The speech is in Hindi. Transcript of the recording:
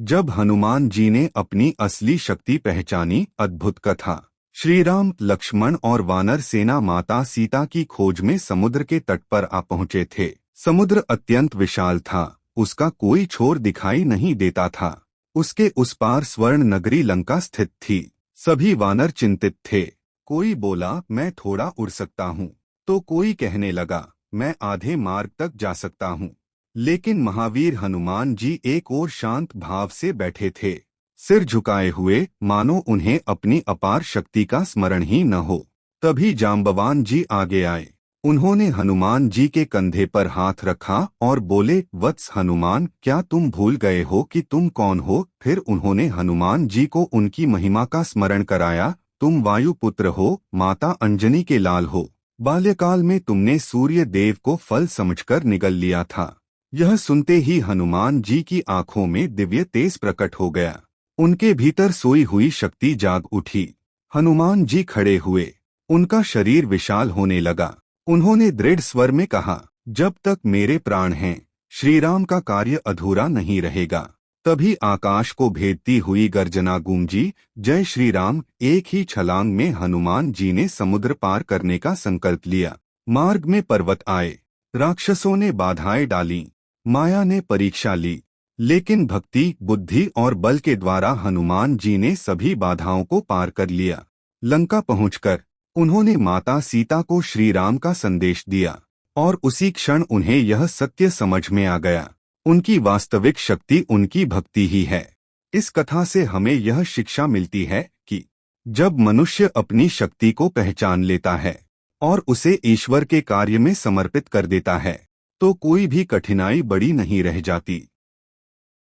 जब हनुमान जी ने अपनी असली शक्ति पहचानी। अद्भुत कथा। श्री राम, लक्ष्मण और वानर सेना माता सीता की खोज में समुद्र के तट पर आ पहुंचे थे। समुद्र अत्यंत विशाल था, उसका कोई छोर दिखाई नहीं देता था। उसके उस पार स्वर्ण नगरी लंका स्थित थी। सभी वानर चिंतित थे। कोई बोला, मैं थोड़ा उड़ सकता हूँ, तो कोई कहने लगा, मैं आधे मार्ग तक जा सकता हूँ। लेकिन महावीर हनुमान जी एक और शांत भाव से बैठे थे, सिर झुकाए हुए, मानो उन्हें अपनी अपार शक्ति का स्मरण ही न हो। तभी जाम्बवान जी आगे आए। उन्होंने हनुमान जी के कंधे पर हाथ रखा और बोले, वत्स हनुमान, क्या तुम भूल गए हो कि तुम कौन हो? फिर उन्होंने हनुमान जी को उनकी महिमा का स्मरण कराया। तुम वायुपुत्र हो, माता अंजनी के लाल हो। बाल्यकाल में तुमने सूर्य देव को फल समझकर निगल लिया था। यह सुनते ही हनुमान जी की आंखों में दिव्य तेज प्रकट हो गया। उनके भीतर सोई हुई शक्ति जाग उठी। हनुमान जी खड़े हुए। उनका शरीर विशाल होने लगा। उन्होंने दृढ़ स्वर में कहा, जब तक मेरे प्राण हैं, श्री राम का कार्य अधूरा नहीं रहेगा। तभी आकाश को भेदती हुई गर्जना गूंजी, जय श्री राम। एक ही छलांग में हनुमान जी ने समुद्र पार करने का संकल्प लिया। मार्ग में पर्वत आए, राक्षसों ने बाधाएं डाली, माया ने परीक्षा ली, लेकिन भक्ति, बुद्धि और बल के द्वारा हनुमान जी ने सभी बाधाओं को पार कर लिया। लंका पहुंचकर उन्होंने माता सीता को श्री राम का संदेश दिया और उसी क्षण उन्हें यह सत्य समझ में आ गया, उनकी वास्तविक शक्ति उनकी भक्ति ही है। इस कथा से हमें यह शिक्षा मिलती है कि जब मनुष्य अपनी शक्ति को पहचान लेता है और उसे ईश्वर के कार्य में समर्पित कर देता है, तो कोई भी कठिनाई बड़ी नहीं रह जाती।